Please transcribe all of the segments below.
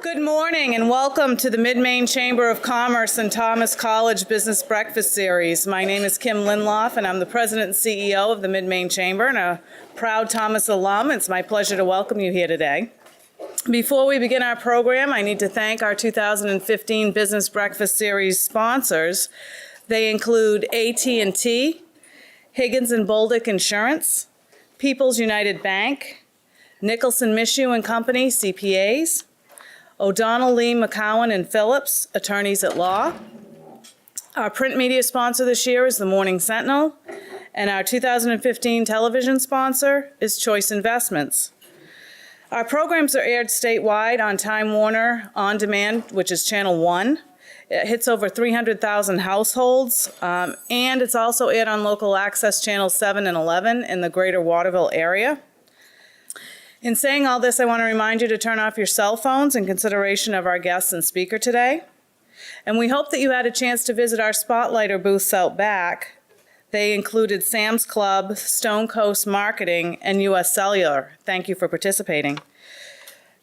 Good morning and welcome to the Mid-Maine Chamber of Commerce and Thomas College Business Breakfast Series. My name is Kim Lindloff and I'm the President and CEO of the Mid-Maine Chamber and a proud Thomas alum. It's my pleasure to welcome you here today. Before we begin our program, I need to thank our 2015 Business Breakfast Series sponsors. They include AT&T, Higgins & Bolduc Insurance, People's United Bank, Nicholson Mishu & Company, CPAs, O'Donnell, Lee, McCowan, and Phillips, attorneys at law. Our print media sponsor this year is the Morning Sentinel, and our 2015 television sponsor is Choice Investments. Our programs are aired statewide on Time Warner On Demand, which is Channel 1. It hits over 300,000 households, and it's also aired on local access channels 7 and 11 in the greater Waterville area. In saying all this, I want to remind you to turn off your cell phones in consideration of our guest and speaker today. And we hope that you had a chance to visit our Spotlighter booths out back. They included Sam's Club, Stone Coast Marketing, and U.S. Cellular. Thank you for participating.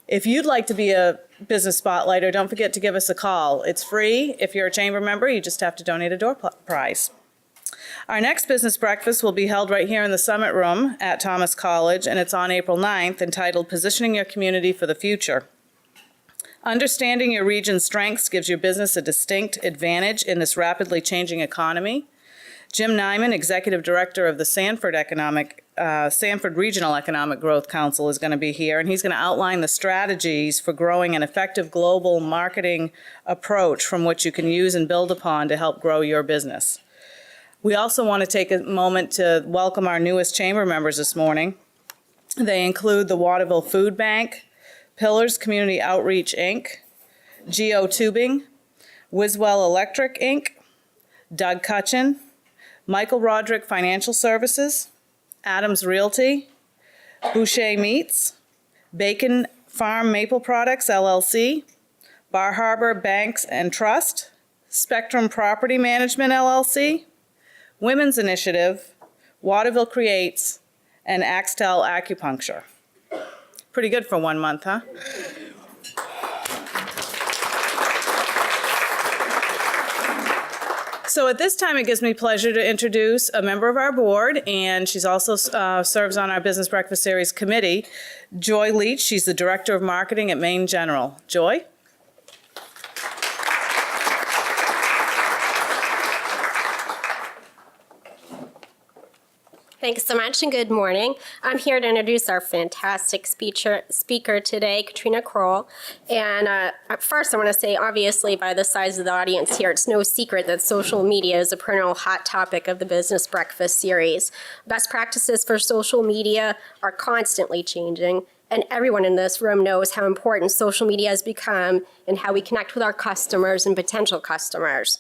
If you'd like to be a business spotlighter, don't forget to give us a call. It's free. If you're a chamber member, you just have to donate a door prize. Our next business breakfast will be held right here in the Summit Room at Thomas College, and it's on April 9th, entitled Positioning Your Community for the Future. Understanding your region's strengths gives your business a distinct advantage in this rapidly changing economy. Jim Nyman, Executive Director of the Sanford Regional Economic Growth Council, is going to be here, and he's going to outline the strategies for growing an effective global marketing approach from which you can use and build upon to help grow your business. We also want to take a moment to welcome our newest chamber members this morning. They include the Waterville Food Bank, Pillars Community Outreach, Inc., Geo Tubing, Wiswell Electric, Inc., Doug Cutchin, Michael Roderick Financial Services, Adams Realty, Boucher Meats, Bacon Farm Maple Products, LLC, Bar Harbor Banks and Trust, Spectrum Property Management, LLC, Women's Initiative, Waterville Creates, and Axtel Acupuncture. Pretty good for 1 month, huh? So at this time, it gives me pleasure to introduce a member of our board, and she's also serves on our Business Breakfast Series committee, Joy Leach. She's the Director of Marketing at Maine General. Joy? Thanks so much and good morning. I'm here to introduce our fantastic speaker today, Katrina Kroll. And first I want to say, obviously, by the size of the audience here, it's no secret that social media is a perennial hot topic of the Business Breakfast Series. Best practices for social media are constantly changing, and everyone in this room knows how important social media has become and how we connect with our customers and potential customers.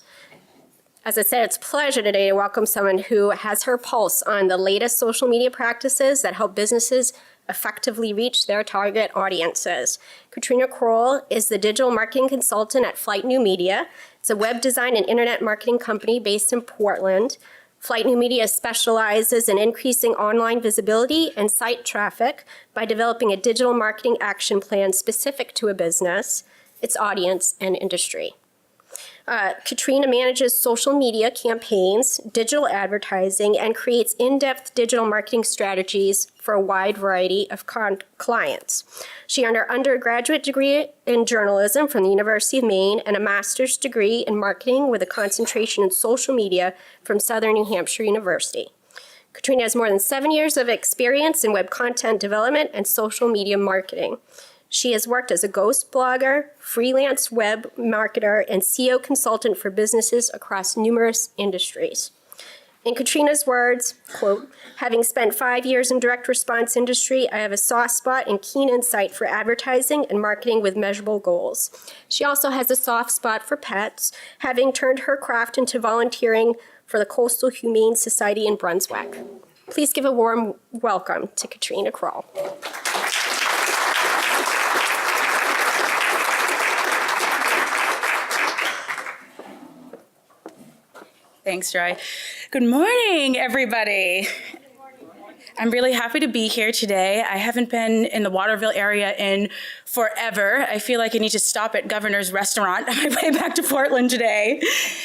As I said, it's a pleasure today to welcome someone who has her pulse on the latest social media practices that help businesses effectively reach their target audiences. Katrina Kroll is the digital marketing consultant at Flyte New Media. It's a web design and internet marketing company based in Portland. Flyte New Media specializes in increasing online visibility and site traffic by developing a digital marketing action plan specific to a business, its audience, and industry. Katrina manages social media campaigns, digital advertising, and creates in-depth digital marketing strategies for a wide variety of clients. She earned her undergraduate degree in journalism from the University of Maine and a master's degree in marketing with a concentration in social media from Southern New Hampshire University. Katrina has more than 7 years of experience in web content development and social media marketing. She has worked as a ghost blogger, freelance web marketer, and SEO consultant for businesses across numerous industries. In Katrina's words, quote, "Having spent 5 years in direct response industry, I have a soft spot and keen insight for advertising and marketing with measurable goals." She also has a soft spot for pets, having turned her craft into volunteering for the Coastal Humane Society in Brunswick. Please give a warm welcome to Katrina Kroll. Thanks, Joy. Good morning, everybody. I'm really happy to be here today. I haven't been in the Waterville area in forever. I feel like I need to stop at Governor's Restaurant on my way back to Portland today.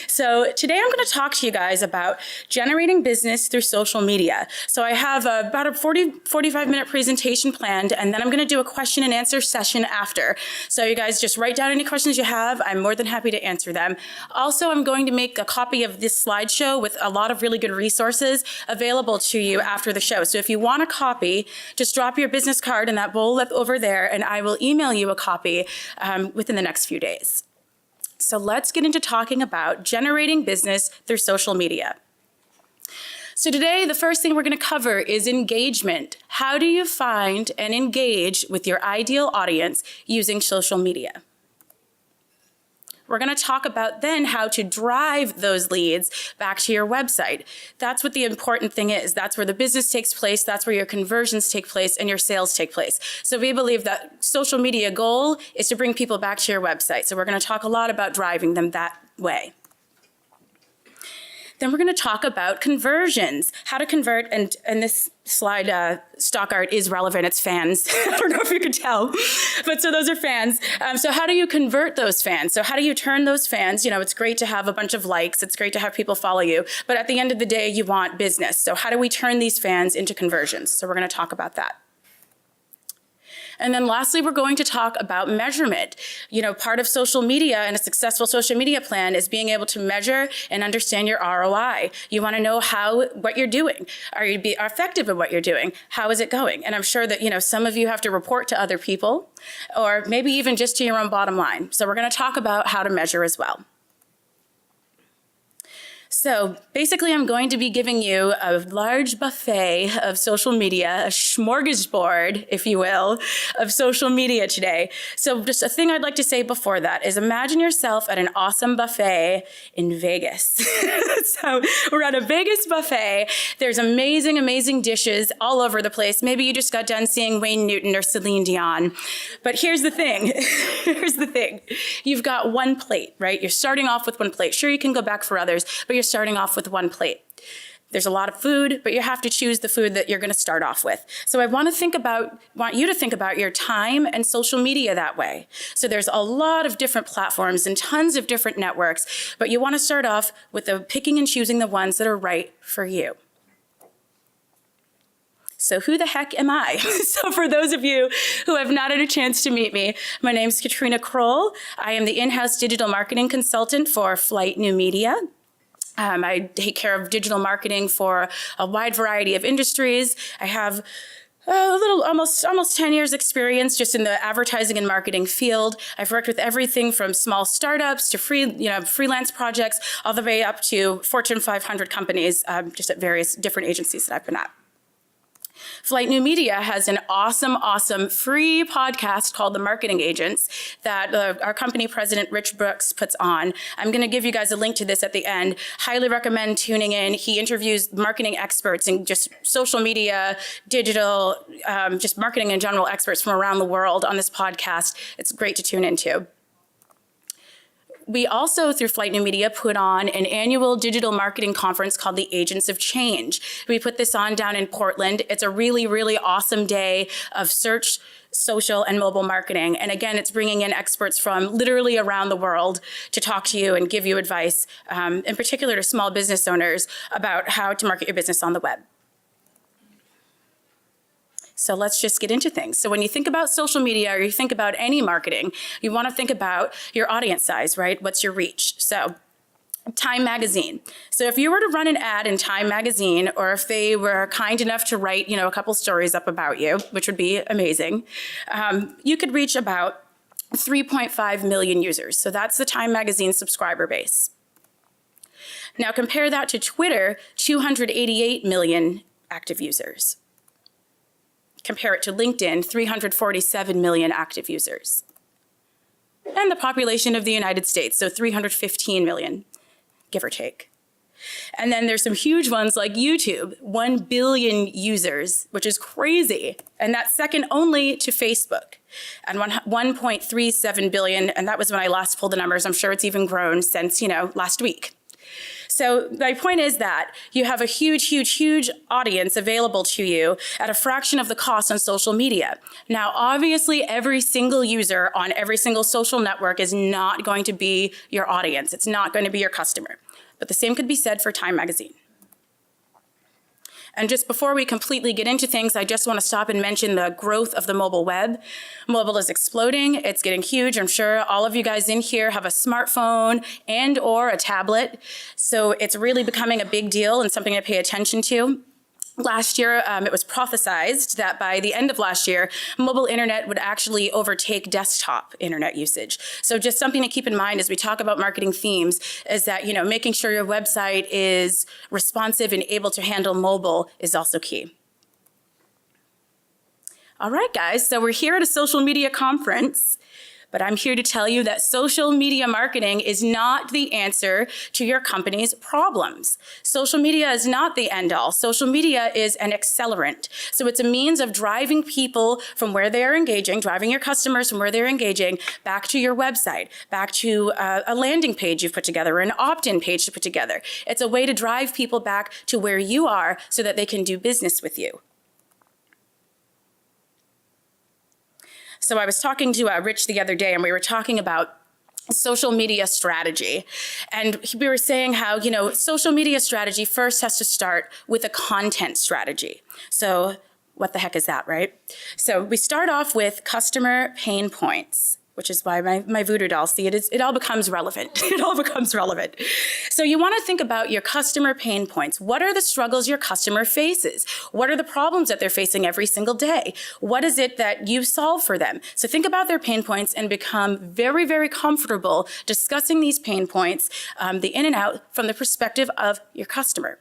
So today I'm going to talk to you guys about generating business through social media. So I have about a 45 minute presentation planned, and then I'm going to do a question and answer session after. So you guys just write down any questions you have. I'm more than happy to answer them. Also, I'm going to make a copy of this slideshow with a lot of really good resources available to you after the show. So if you want a copy, just drop your business card in that bowl over there, and I will email you a copy within the next few days. So let's get into talking about generating business through social media. So today, the first thing we're going to cover is engagement. How do you find and engage with your ideal audience using social media? We're going to talk about then how to drive those leads back to your website. That's what the important thing is. That's where the business takes place. That's where your conversions take place and your sales take place. So we believe that social media goal is to bring people back to your website. So we're going to talk a lot about driving them that way. Then we're going to talk about conversions, how to convert, and this slide stock art is relevant. It's fans. I don't know if you could tell, but so those are fans. So how do you convert those fans? So how do you turn those fans? You know, it's great to have a bunch of likes. It's great to have people follow you, but at the end of the day, you want business. So how do we turn these fans into conversions? So we're going to talk about that. And then lastly, we're going to talk about measurement. You know, part of social media and a successful social media plan is being able to measure and understand your ROI. You want to know what you're doing. Are you effective at what you're doing? How is it going? And I'm sure that, you know, some of you have to report to other people or maybe even just to your own bottom line. So we're going to talk about how to measure as well. So basically, I'm going to be giving you a large buffet of social media, a smorgasbord, if you will, of social media today. So just a thing I'd like to say before that is imagine yourself at an awesome buffet in Vegas. So we're at a Vegas buffet. There's amazing, amazing dishes all over the place. Maybe you just got done seeing Wayne Newton or Celine Dion. But here's the thing. Here's the thing. You've got one plate, right? You're starting off with one plate. Sure, you can go back for others, but you're starting off with one plate. There's a lot of food, but you have to choose the food that you're going to start off with. So I want you to think about your time and social media that way. So there's a lot of different platforms and tons of different networks, but you want to start off with picking and choosing the ones that are right for you. So who the heck am I? So for those of you who have not had a chance to meet me, my name's Katrina Kroll. I am the in-house digital marketing consultant for Flyte New Media. I take care of digital marketing for a wide variety of industries. I have almost 10 years experience just in the advertising and marketing field. I've worked with everything from small startups to freelance projects, all the way up to Fortune 500 companies, just at various different agencies that I've been at. Flyte New Media has an awesome free podcast called The Marketing Agents that our company president, Rich Brooks, puts on. I'm going to give you guys a link to this at the end. Highly recommend tuning in. He interviews marketing experts and just social media, digital, just marketing in general experts from around the world on this podcast. It's great to tune into. We also, through Flyte New Media, put on an annual digital marketing conference called the Agents of Change. We put this on down in Portland. It's a really, really awesome day of search, social, and mobile marketing. And again, it's bringing in experts from literally around the world to talk to you and give you advice, in particular to small business owners, about how to market your business on the web. So let's just get into things. So when you think about social media or you think about any marketing, you want to think about your audience size, right? What's your reach? So Time Magazine. So if you were to run an ad in Time Magazine, or if they were kind enough to write, a couple stories up about you, which would be amazing, you could reach about 3.5 million users. So that's the Time Magazine subscriber base. Now compare that to Twitter, 288 million active users. Compare it to LinkedIn, 347 million active users. And the population of the United States, so 315 million, give or take. And then there's some huge ones like YouTube, 1 billion users, which is crazy. And that's second only to Facebook, and 1.37 billion. And that was when I last pulled the numbers. I'm sure it's even grown since, last week. So my point is that you have a huge, huge, huge audience available to you at a fraction of the cost on social media. Now, obviously, every single user on every single social network is not going to be your audience. It's not going to be your customer. But the same could be said for Time Magazine. And just before we completely get into things, I just want to stop and mention the growth of the mobile web. Mobile is exploding. It's getting huge. I'm sure all of you guys in here have a smartphone and or a tablet. So it's really becoming a big deal and something to pay attention to. Last year, it was prophesized that by the end of last year, mobile internet would actually overtake desktop internet usage. So just something to keep in mind as we talk about marketing themes is that, making sure your website is responsive and able to handle mobile is also key. All right, guys, so we're here at a social media conference. But I'm here to tell you that social media marketing is not the answer to your company's problems. Social media is not the end all. Social media is an accelerant. So it's a means of driving people from where they are engaging, driving your customers from where they're engaging back to your website, back to a landing page you've put together, or an opt-in page to put together. It's a way to drive people back to where you are so that they can do business with you. So I was talking to Rich the other day, and we were talking about social media strategy. And we were saying how, social media strategy first has to start with a content strategy. So what the heck is that, right? So we start off with customer pain points, which is why my voodoo doll, see, it all becomes relevant. It all becomes relevant. So you want to think about your customer pain points. What are the struggles your customer faces? What are the problems that they're facing every single day? What is it that you solve for them? So think about their pain points and become very, very comfortable discussing these pain points, the in and out, from the perspective of your customer.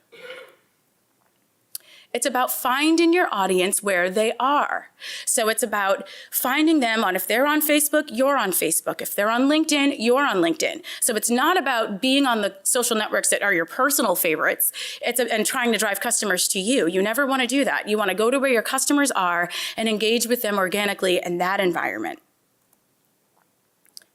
It's about finding your audience where they are. So it's about finding them if they're on Facebook, you're on Facebook. If they're on LinkedIn, you're on LinkedIn. So it's not about being on the social networks that are your personal favorites and trying to drive customers to you. You never want to do that. You want to go to where your customers are and engage with them organically in that environment.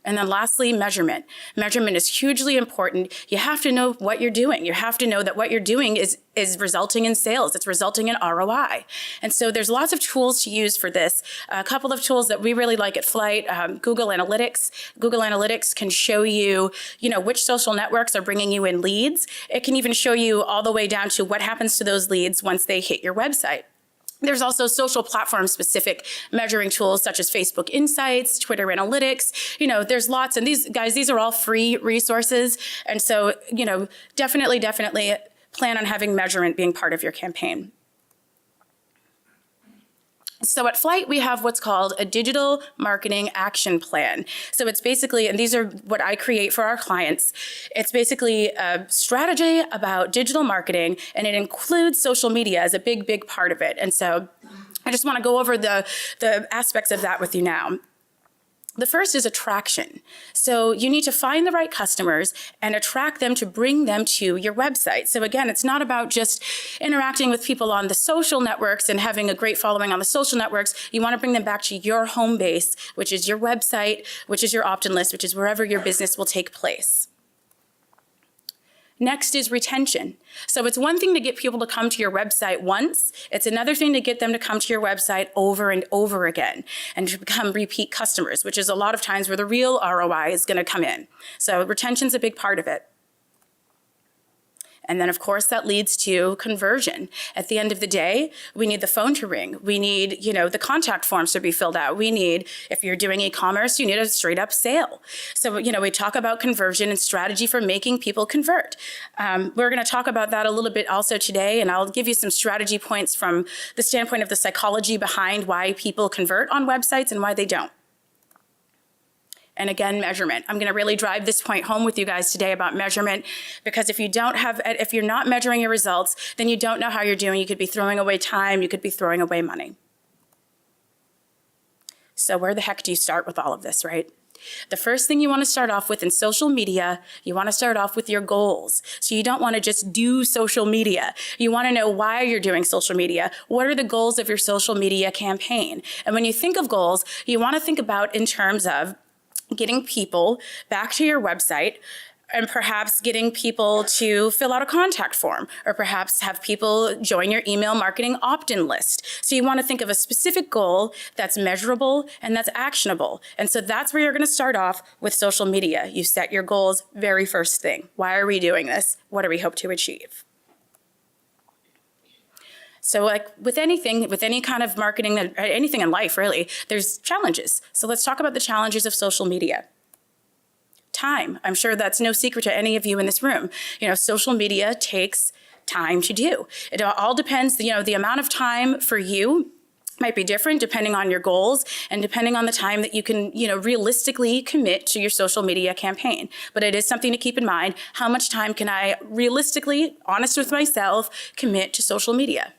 And then lastly, measurement. Measurement is hugely important. You have to know what you're doing. You have to know that what you're doing is resulting in sales. It's resulting in ROI. And so there's lots of tools to use for this. A couple of tools that we really like at Flyte, Google Analytics. Google Analytics can show you, which social networks are bringing you in leads. It can even show you all the way down to what happens to those leads once they hit your website. There's also social platform-specific measuring tools such as Facebook Insights, Twitter Analytics. There's lots, and these are all free resources. And so, definitely plan on having measurement being part of your campaign. So at Flyte, we have what's called a digital marketing action plan. So it's basically, and these are what I create for our clients, it's basically a strategy about digital marketing, and it includes social media as a big, big part of it. And so I just want to go over the aspects of that with you now. The first is attraction. So you need to find the right customers and attract them to bring them to your website. So again, it's not about just interacting with people on the social networks and having a great following on the social networks. You want to bring them back to your home base, which is your website, which is your opt-in list, which is wherever your business will take place. Next is retention. So it's one thing to get people to come to your website once. It's another thing to get them to come to your website over and over again and to become repeat customers, which is a lot of times where the real ROI is going to come in. So retention's a big part of it. And then, of course, that leads to conversion. At the end of the day, we need the phone to ring. We need, the contact forms to be filled out. We need, if you're doing e-commerce, you need a straight up sale. So, we talk about conversion and strategy for making people convert. We're going to talk about that a little bit also today, and I'll give you some strategy points from the standpoint of the psychology behind why people convert on websites and why they don't. And again, measurement. I'm going to really drive this point home with you guys today about measurement, because if you're not measuring your results, then you don't know how you're doing. You could be throwing away time. You could be throwing away money. So where the heck do you start with all of this, right? The first thing you want to start off with in social media, you want to start off with your goals. So you don't want to just do social media. You want to know why you're doing social media. What are the goals of your social media campaign? And when you think of goals, you want to think about in terms of getting people back to your website, and perhaps getting people to fill out a contact form, or perhaps have people join your email marketing opt-in list. So you want to think of a specific goal that's measurable and that's actionable. And so that's where you're going to start off with social media. You set your goals very first thing. Why are we doing this? What do we hope to achieve? So like with anything, with any kind of marketing, anything in life really, there's challenges. So let's talk about the challenges of social media. Time. I'm sure that's no secret to any of you in this room. You know, social media takes time to do. It all depends, you know, the amount of time for you might be different depending on your goals and depending on the time that you can, you know, realistically commit to your social media campaign. But it is something to keep in mind. How much time can I realistically, honest with myself, commit to social media?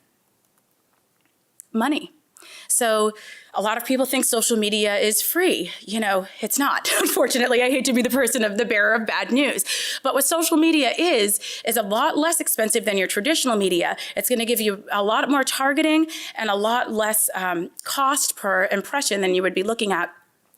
Money. So a lot of people think social media is free. You know, it's not. Unfortunately, I hate to be the bearer of bad news. But what social media is a lot less expensive than your traditional media. It's going to give you a lot more targeting and a lot less cost per impression than you would be looking at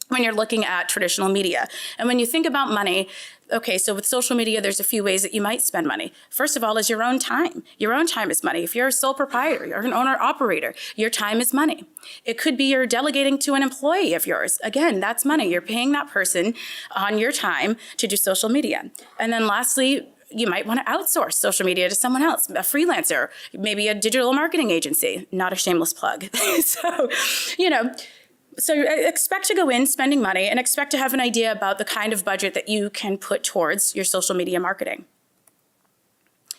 when you're looking at traditional media. And when you think about money, okay, so with social media, there's a few ways that you might spend money. First of all is your own time. Your own time is money. If you're a sole proprietor, you're an owner-operator, your time is money. It could be you're delegating to an employee of yours. Again, that's money. You're paying that person on your time to do social media. And then lastly, you might want to outsource social media to someone else, a freelancer, maybe a digital marketing agency, not a shameless plug. So expect to go in spending money and expect to have an idea about the kind of budget that you can put towards your social media marketing.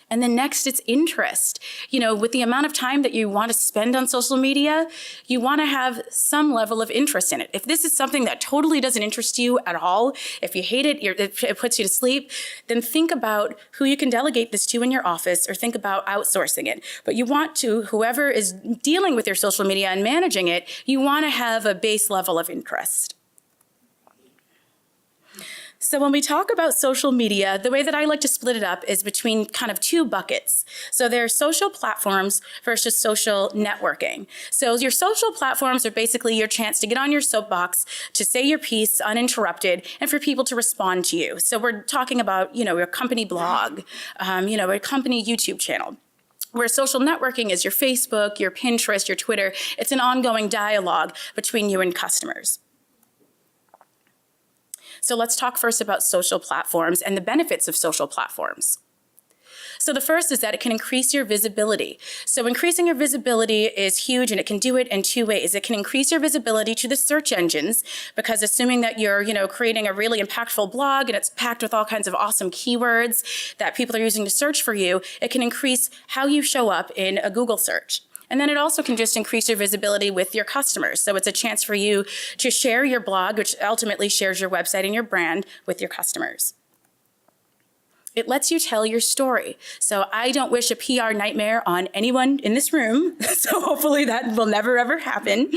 And then next, it's interest. You know, with the amount of time that you want to spend on social media, you want to have some level of interest in it. If this is something that totally doesn't interest you at all, if you hate it, it puts you to sleep, then think about who you can delegate this to in your office or think about outsourcing it. But you want to, whoever is dealing with your social media and managing it, you want to have a base level of interest. So when we talk about social media, the way that I like to split it up is between kind of two buckets. So there's social platforms versus social networking. So your social platforms are basically your chance to get on your soapbox, to say your piece uninterrupted, and for people to respond to you. So we're talking about, you know, your company blog, a company YouTube channel. Where social networking is your Facebook, your Pinterest, your Twitter. It's an ongoing dialogue between you and customers. So let's talk first about social platforms and the benefits of social platforms. So the first is that it can increase your visibility. So increasing your visibility is huge, and it can do it in two ways. It can increase your visibility to the search engines, because assuming that you're, creating a really impactful blog and it's packed with all kinds of awesome keywords that people are using to search for you, it can increase how you show up in a Google search. And then it also can just increase your visibility with your customers. So it's a chance for you to share your blog, which ultimately shares your website and your brand with your customers. It lets you tell your story. So I don't wish a PR nightmare on anyone in this room, so hopefully that will never ever happen.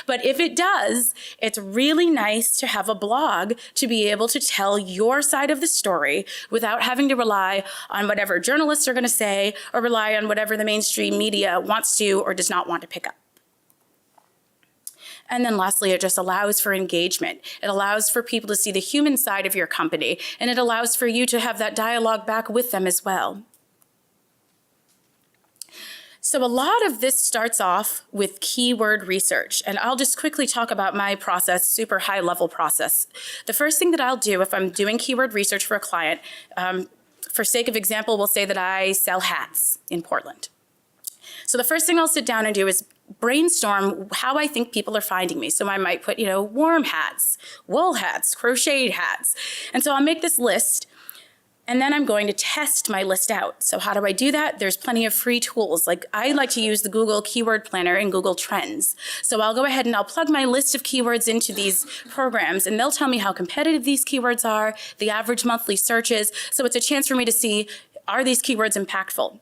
But if it does, it's really nice to have a blog to be able to tell your side of the story without having to rely on whatever journalists are going to say or rely on whatever the mainstream media wants to or does not want to pick up. And then lastly, it just allows for engagement. It allows for people to see the human side of your company, and it allows for you to have that dialogue back with them as well. So a lot of this starts off with keyword research, and I'll just quickly talk about my process, super high level process. The first thing that I'll do if I'm doing keyword research for a client, for sake of example, we'll say that I sell hats in Portland. So the first thing I'll sit down and do is brainstorm how I think people are finding me. So I might put, warm hats, wool hats, crocheted hats. And so I'll make this list, and then I'm going to test my list out. So how do I do that? There's plenty of free tools. Like I like to use the Google Keyword Planner and Google Trends. So I'll go ahead and I'll plug my list of keywords into these programs, and they'll tell me how competitive these keywords are, the average monthly searches. So it's a chance for me to see, are these keywords impactful?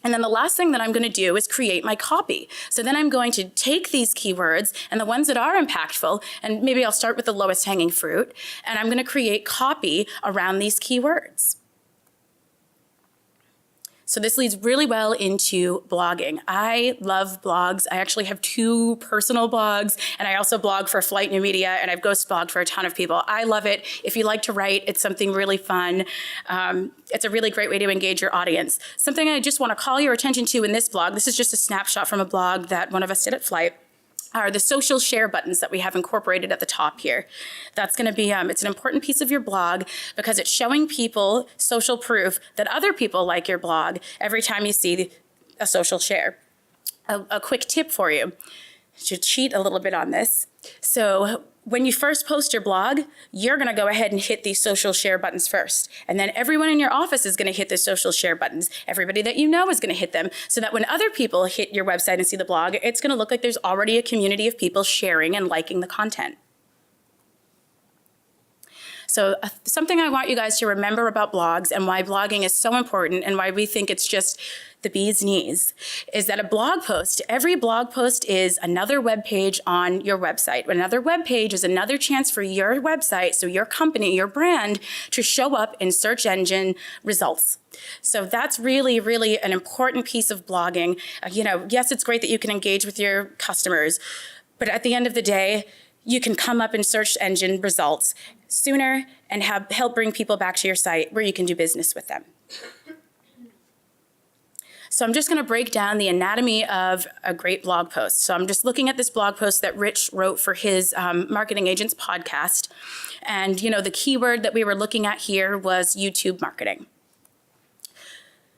And then the last thing that I'm going to do is create my copy. So then I'm going to take these keywords and the ones that are impactful, and maybe I'll start with the lowest hanging fruit, and I'm going to create copy around these keywords. So this leads really well into blogging. I love blogs. I actually have 2 personal blogs, and I also blog for Flyte New Media, and I've ghost blogged for a ton of people. I love it. If you like to write, it's something really fun. It's a really great way to engage your audience. Something I just want to call your attention to in this blog, this is just a snapshot from a blog that one of us did at Flyte, are the social share buttons that we have incorporated at the top here. That's going to be, it's an important piece of your blog because it's showing people social proof that other people like your blog every time you see a social share. A quick tip for you, to cheat a little bit on this. So when you first post your blog, you're going to go ahead and hit these social share buttons first. And then everyone in your office is going to hit the social share buttons. Everybody that you know is going to hit them, so that when other people hit your website and see the blog, it's going to look like there's already a community of people sharing and liking the content. So something I want you guys to remember about blogs and why blogging is so important and why we think it's just the bee's knees is that a blog post, every blog post is another web page on your website. Another web page is another chance for your website, so your company, your brand, to show up in search engine results. So that's really, really an important piece of blogging. Yes, it's great that you can engage with your customers, but at the end of the day, you can come up in search engine results sooner and help bring people back to your site where you can do business with them. So I'm just going to break down the anatomy of a great blog post. So I'm just looking at this blog post that Rich wrote for his Marketing Agents podcast. And, the keyword that we were looking at here was YouTube marketing.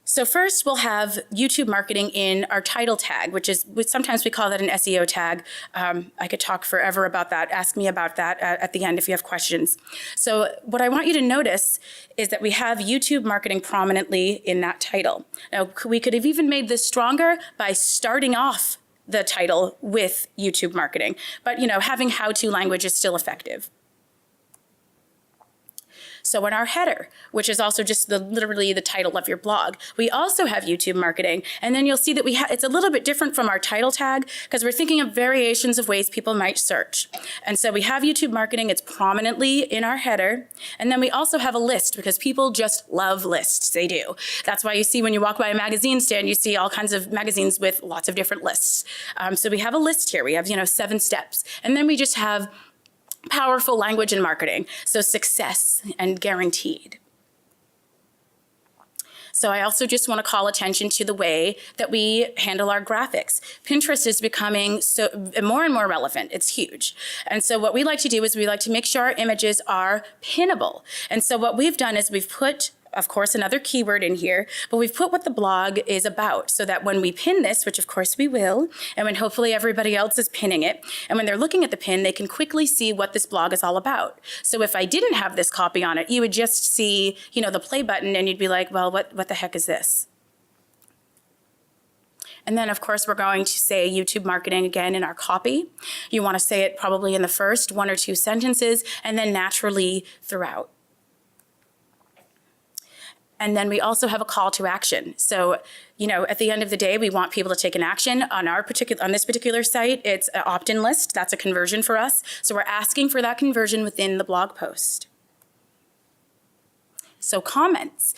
So first, we'll have YouTube marketing in our title tag, which sometimes we call that an SEO tag. I could talk forever about that. Ask me about that at the end if you have questions. So what I want you to notice is that we have YouTube marketing prominently in that title. Now, we could have even made this stronger by starting off the title with YouTube marketing. But, having how-to language is still effective. So in our header, which is also just literally the title of your blog, we also have YouTube marketing. And then you'll see that it's a little bit different from our title tag because we're thinking of variations of ways people might search. And so we have YouTube marketing, it's prominently in our header. And then we also have a list because people just love lists, they do. That's why you see when you walk by a magazine stand, you see all kinds of magazines with lots of different lists. So we have a list here, we have 7 steps. And then we just have powerful language in marketing, so success and guaranteed. So I also just want to call attention to the way that we handle our graphics. Pinterest is becoming more and more relevant. It's huge. And so what we like to do is we like to make sure our images are pinnable. And so what we've done is we've put, of course, another keyword in here, but we've put what the blog is about so that when we pin this, which of course we will, and when hopefully everybody else is pinning it, and when they're looking at the pin, they can quickly see what this blog is all about. So if I didn't have this copy on it, you would just see, the play button and you'd be like, well, what the heck is this? And then, of course, we're going to say YouTube marketing again in our copy. You want to say it probably in the first 1 or 2 sentences and then naturally throughout. And then we also have a call to action. So, at the end of the day, we want people to take an action on this particular site. It's an opt-in list. That's a conversion for us. So we're asking for that conversion within the blog post. So comments.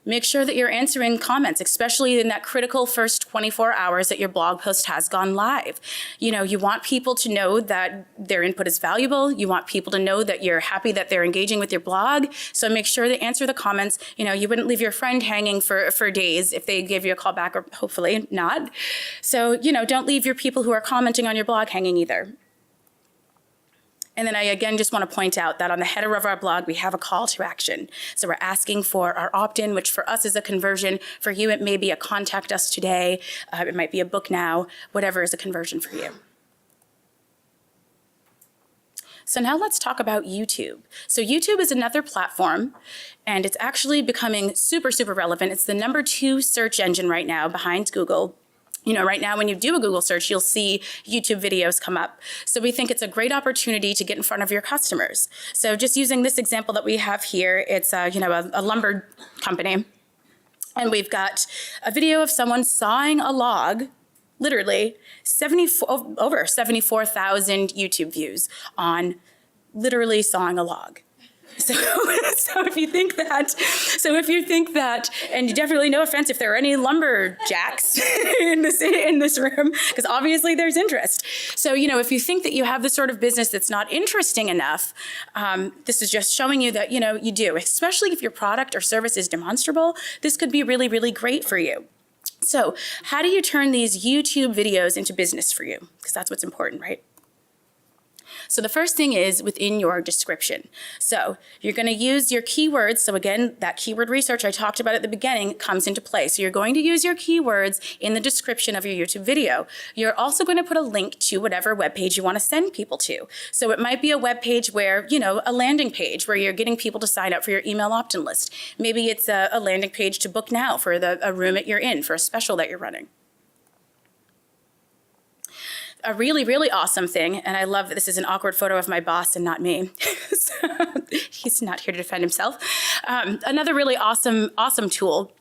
Make sure that you're answering comments, especially in that critical first 24 hours that your blog post has gone live. You want people to know that their input is valuable. You want people to know that you're happy that they're engaging with your blog. So make sure to answer the comments. You wouldn't leave your friend hanging for days if they gave you a call back, or hopefully not. So, don't leave your people who are commenting on your blog hanging either. And then I again just want to point out that on the header of our blog, we have a call to action. So we're asking for our opt-in, which for us is a conversion. For you, it may be a contact us today. It might be a book now, whatever is a conversion for you. So now let's talk about YouTube. So YouTube is another platform, and it's actually becoming super, super relevant. It's the #2 search engine right now behind Google. Right now when you do a Google search, you'll see YouTube videos come up. So we think it's a great opportunity to get in front of your customers. So just using this example that we have here, it's a lumber company. And we've got a video of someone sawing a log, literally over 74,000 YouTube views on literally sawing a log. So if you think that, and definitely no offense if there are any lumberjacks in this room, because obviously there's interest. So, if you think that you have the sort of business that's not interesting enough, this is just showing you that, you do, especially if your product or service is demonstrable, this could be really, really great for you. So how do you turn these YouTube videos into business for you? Because that's what's important, right? So the first thing is within your description. So you're going to use your keywords. So again, that keyword research I talked about at the beginning comes into play. So you're going to use your keywords in the description of your YouTube video. You're also going to put a link to whatever web page you want to send people to. So it might be a web page where, a landing page where you're getting people to sign up for your email opt-in list. Maybe it's a landing page to book now for a room that you're in, for a special that you're running. A really, really awesome thing, and I love that this is an awkward photo of my boss and not me. So, he's not here to defend himself. Another really awesome tool,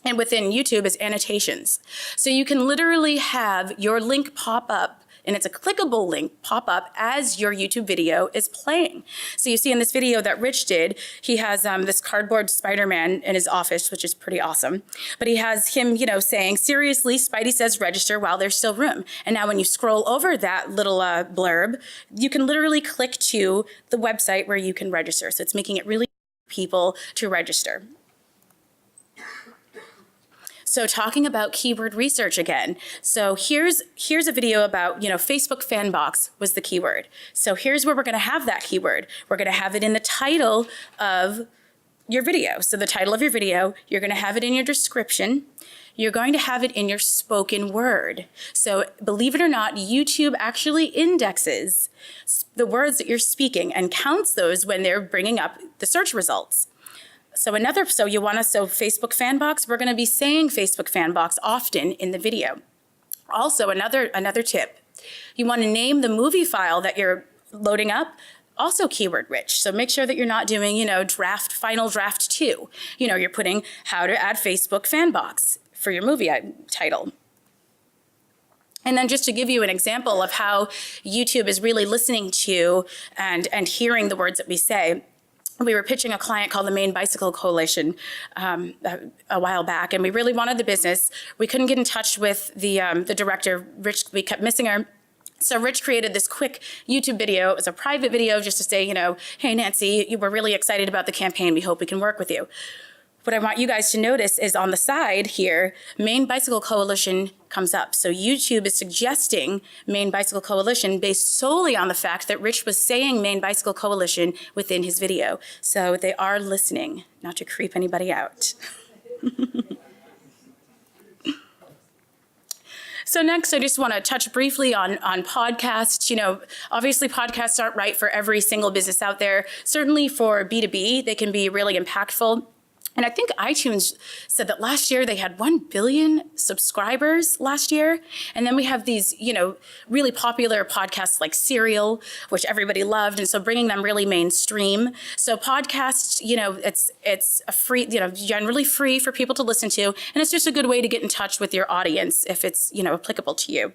and within YouTube, is annotations. So you can literally have your link pop up, and it's a clickable link pop up as your YouTube video is playing. So you see in this video that Rich did, he has this cardboard Spider-Man in his office, which is pretty awesome. But he has him, saying, seriously, Spidey says register while there's still room. And now when you scroll over that little blurb, you can literally click to the website where you can register. So it's making it really easy for people to register. So talking about keyword research again. So here's a video about, Facebook fan box was the keyword. So here's where we're going to have that keyword. We're going to have it in the title of your video. So the title of your video, you're going to have it in your description. You're going to have it in your spoken word. So believe it or not, YouTube actually indexes the words that you're speaking and counts those when they're bringing up the search results. So Facebook fan box, we're going to be saying Facebook fan box often in the video. Also, another tip, you want to name the movie file that you're loading up, also keyword rich. So make sure that you're not doing, final draft 2. You're putting how to add Facebook fan box for your movie title. And then just to give you an example of how YouTube is really listening to and hearing the words that we say, we were pitching a client called the Maine Bicycle Coalition a while back, and we really wanted the business. We couldn't get in touch with the director, Rich. We kept missing her. So Rich created this quick YouTube video. It was a private video just to say, hey, Nancy, we're really excited about the campaign. We hope we can work with you. What I want you guys to notice is on the side here, Maine Bicycle Coalition comes up. So YouTube is suggesting Maine Bicycle Coalition based solely on the fact that Rich was saying Maine Bicycle Coalition within his video. So they are listening, not to creep anybody out. So next, I just want to touch briefly on podcasts. Obviously podcasts aren't right for every single business out there. Certainly for B2B, they can be really impactful. And I think iTunes said that last year they had 1 billion subscribers last year. And then we have these, really popular podcasts like Serial, which everybody loved. And so bringing them really mainstream. So podcasts, it's a free, generally free for people to listen to. And it's just a good way to get in touch with your audience if it's, applicable to you.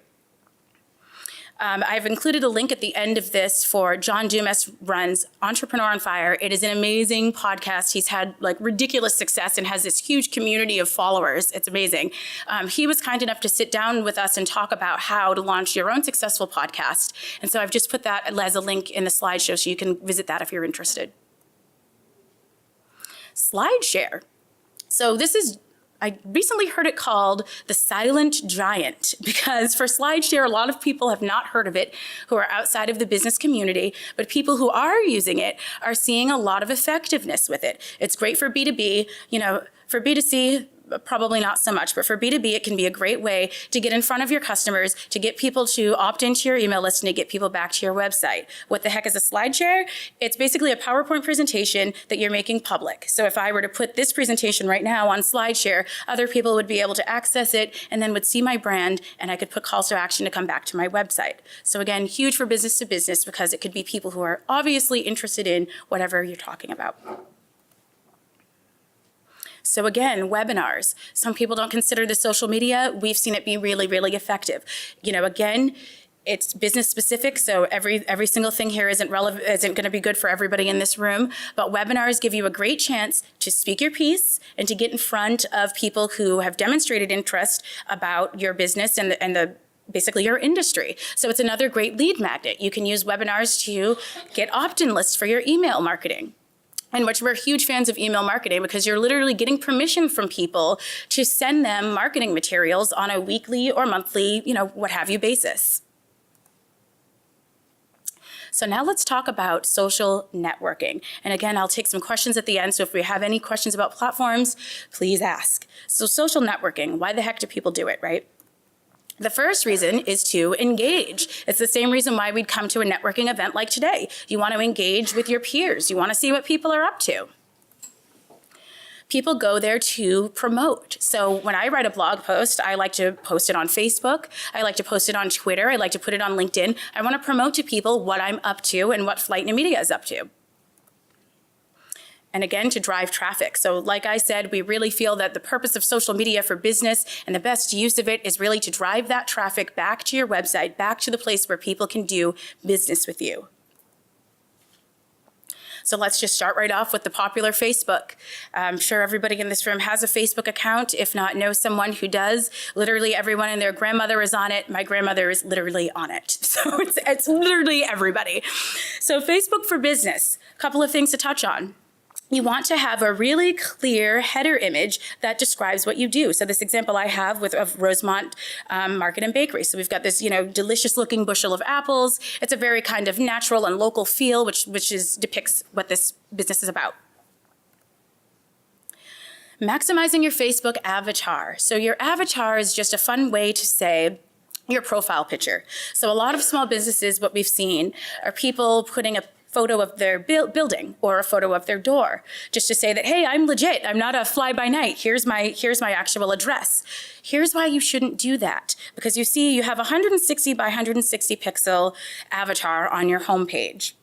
I've included a link at the end of this for John DUMAS runs Entrepreneur on Fire. It is an amazing podcast. He's had ridiculous success and has this huge community of followers. It's amazing. He was kind enough to sit down with us and talk about how to launch your own successful podcast. And so I've just put that as a link in the slideshow so you can visit that if you're interested. SLIDESHARE. So I recently heard it called the silent giant because for SLIDESHARE, a lot of people have not heard of it who are outside of the business community, but people who are using it are seeing a lot of effectiveness with it. It's great for B2B, for B2C, probably not so much, but for B2B, it can be a great way to get in front of your customers, to get people to opt into your email list and to get people back to your website. What the heck is a SLIDESHARE? It's basically a PowerPoint presentation that you're making public. So if I were to put this presentation right now on SLIDESHARE, other people would be able to access it and then would see my brand and I could put calls to action to come back to my website. So again, huge for business to business because it could be people who are obviously interested in whatever you're talking about. So again, webinars. Some people don't consider this social media. We've seen it be really, really effective. Again, It's business specific, so every single thing here isn't going to be good for everybody in this room. But webinars give you a great chance to speak your piece and to get in front of people who have demonstrated interest about your business and basically your industry. So it's another great lead magnet. You can use webinars to get opt-in lists for your email marketing. In which we're huge fans of email marketing because you're literally getting permission from people to send them marketing materials on a weekly or monthly, what have you basis. So now let's talk about social networking. And again, I'll take some questions at the end. So if we have any questions about platforms, please ask. So social networking, why the heck do people do it, right? The first reason is to engage. It's the same reason why we'd come to a networking event like today. You want to engage with your peers. You want to see what people are up to. People go there to promote. So when I write a blog post, I like to post it on Facebook. I like to post it on Twitter. I like to put it on LinkedIn. I want to promote to people what I'm up to and what Flyte New Media is up to. And again, to drive traffic. So like I said, we really feel that the purpose of social media for business and the best use of it is really to drive that traffic back to your website, back to the place where people can do business with you. So let's just start right off with the popular Facebook. I'm sure everybody in this room has a Facebook account, if not knows someone who does. Literally everyone and their grandmother is on it. My grandmother is literally on it. So it's literally everybody. So Facebook for business, a couple of things to touch on. You want to have a really clear header image that describes what you do. So this example I have of Rosemont Market and Bakery. So we've got this, delicious looking bushel of apples. It's a very kind of natural and local feel, which depicts what this business is about. Maximizing your Facebook avatar. So your avatar is just a fun way to say your profile picture. So a lot of small businesses, what we've seen are people putting a photo of their building or a photo of their door, just to say that, hey, I'm legit. I'm not a fly-by-night. Here's my actual address. Here's why you shouldn't do that. Because you see, you have a 160 by 160 pixel avatar on your homepage.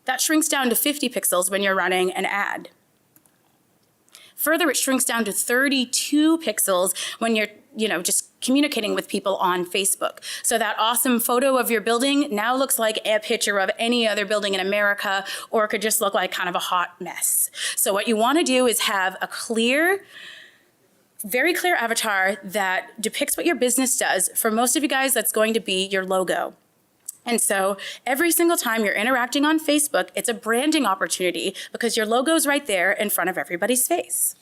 That shrinks down to 50 pixels when you're running an ad. Further, it shrinks down to 32 pixels when you're just communicating with people on Facebook. So that awesome photo of your building now looks like a picture of any other building in America, or it could just look like kind of a hot mess. So what you want to do is have a very clear avatar that depicts what your business does. For most of you guys, that's going to be your logo. And so every single time you're interacting on Facebook, it's a branding opportunity because your logo's right there in front of everybody's face.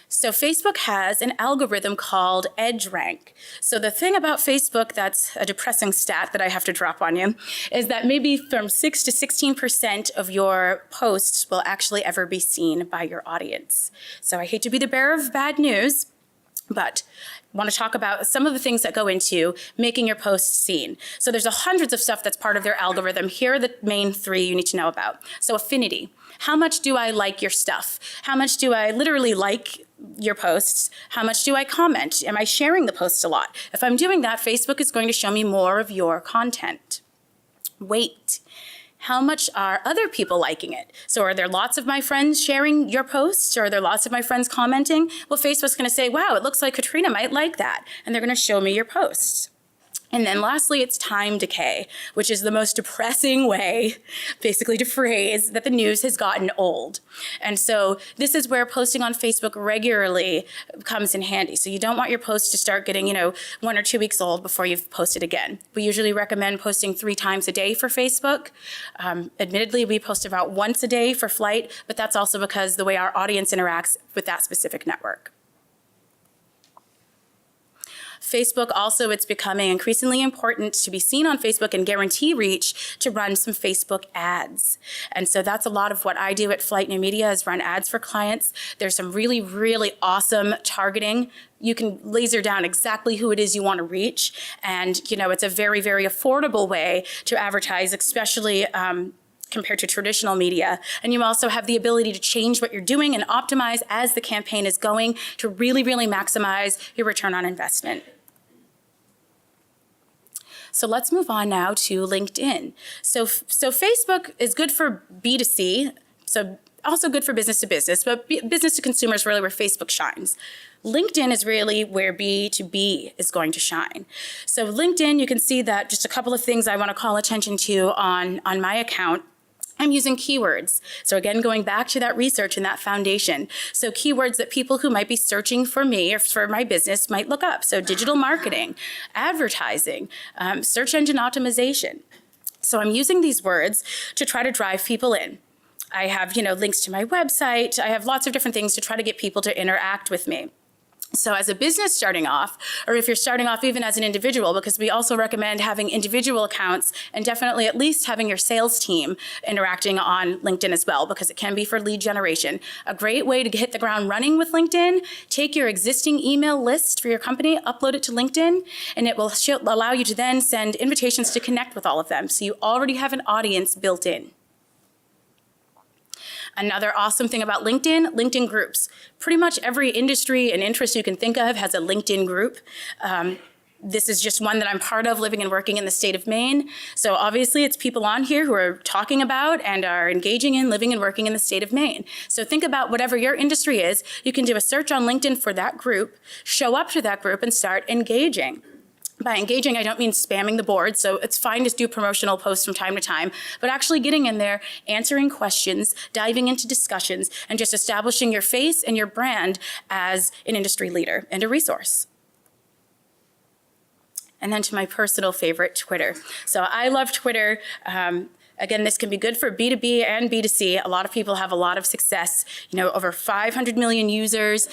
So Facebook has an algorithm called EdgeRank. So the thing about Facebook that's a depressing stat that I have to drop on you is that maybe from 6 to 16% of your posts will actually ever be seen by your audience. So I hate to be the bearer of bad news, but I want to talk about some of the things that go into making your posts seen. So there's hundreds of stuff that's part of their algorithm. Here are the main three you need to know about. So affinity. How much do I like your stuff? How much do I literally like your posts? How much do I comment? Am I sharing the post a lot? If I'm doing that, Facebook is going to show me more of your content. Weight. How much are other people liking it? So are there lots of my friends sharing your posts, or are there lots of my friends commenting? Well, Facebook's going to say, wow, it looks like Katrina might like that. And they're going to show me your posts. And then lastly, it's time decay, which is the most depressing way, basically, to phrase that the news has gotten old. And so this is where posting on Facebook regularly comes in handy. So you don't want your posts to start getting, 1 or 2 weeks old before you've posted again. We usually recommend posting 3 times a day for Facebook. Admittedly, we post about once a day for Flyte, but that's also because the way our audience interacts with that specific network. Facebook also, it's becoming increasingly important to be seen on Facebook and guarantee reach to run some Facebook ads. And so that's a lot of what I do at Flyte New Media is run ads for clients. There's some really, really awesome targeting. You can laser down exactly who it is you want to reach. And, it's a very, very affordable way to advertise, especially compared to traditional media. And you also have the ability to change what you're doing and optimize as the campaign is going to really, really maximize your return on investment. So let's move on now to LinkedIn. So Facebook is good for B2C. So also good for business to business, but business to consumer is really where Facebook shines. LinkedIn is really where B2B is going to shine. So LinkedIn, you can see that just a couple of things I want to call attention to on my account. I'm using keywords. So again, going back to that research and that foundation. So keywords that people who might be searching for me or for my business might look up. So digital marketing, advertising, search engine optimization. So I'm using these words to try to drive people in. I have, links to my website. I have lots of different things to try to get people to interact with me. So as a business starting off, or if you're starting off even as an individual, because we also recommend having individual accounts and definitely at least having your sales team interacting on LinkedIn as well, because it can be for lead generation. A great way to hit the ground running with LinkedIn, take your existing email list for your company, upload it to LinkedIn, and it will allow you to then send invitations to connect with all of them. So you already have an audience built in. Another awesome thing about LinkedIn groups. Pretty much every industry and interest you can think of has a LinkedIn group. This is just one that I'm part of, living and working in the state of Maine. So obviously it's people on here who are talking about and are engaging in living and working in the state of Maine. So think about whatever your industry is. You can do a search on LinkedIn for that group, show up to that group and start engaging. By engaging, I don't mean spamming the board, so it's fine to do promotional posts from time to time, but actually getting in there, answering questions, diving into discussions, and just establishing your face and your brand as an industry leader and a resource. And then to my personal favorite, Twitter. So I love Twitter. Again, this can be good for B2B and B2C. A lot of people have a lot of success, over 500 million users,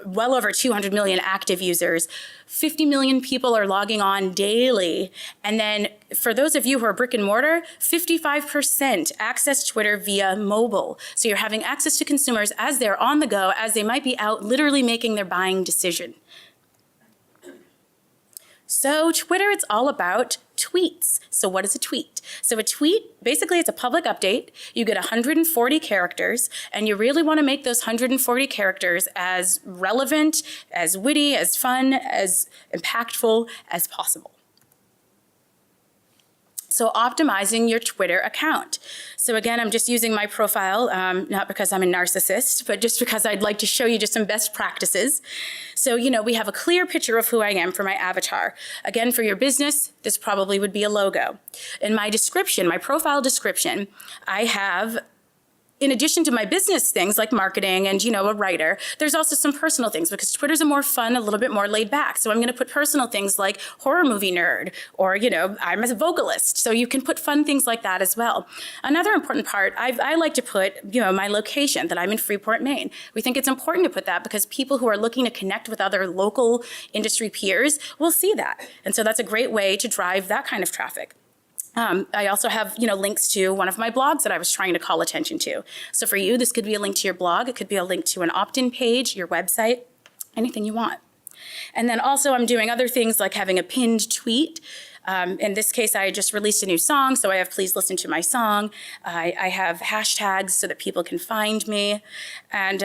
well over 200 million active users. 50 million people are logging on daily. And then for those of you who are brick and mortar, 55% access Twitter via mobile. So you're having access to consumers as they're on the go, as they might be out literally making their buying decision. So Twitter, it's all about tweets. So what is a tweet? So a tweet, basically it's a public update. You get 140 characters, and you really want to make those 140 characters as relevant, as witty, as fun, as impactful as possible. So optimizing your Twitter account. So again, I'm just using my profile, not because I'm a narcissist, but just because I'd like to show you just some best practices. So, we have a clear picture of who I am for my avatar. Again, for your business, this probably would be a logo. In my description, my profile description, I have, in addition to my business things like marketing and, a writer, there's also some personal things because Twitter's a more fun, a little bit more laid back. So I'm going to put personal things like horror movie nerd or, I'm a vocalist. So you can put fun things like that as well. Another important part, I like to put, my location, that I'm in Freeport, Maine. We think it's important to put that because people who are looking to connect with other local industry peers will see that. And so that's a great way to drive that kind of traffic. I also have, links to one of my blogs that I was trying to call attention to. So for you, this could be a link to your blog. It could be a link to an opt-in page, your website, anything you want. And then also I'm doing other things like having a pinned tweet. In this case, I just released a new song, so I have please listen to my song. I have hashtags so that people can find me. And,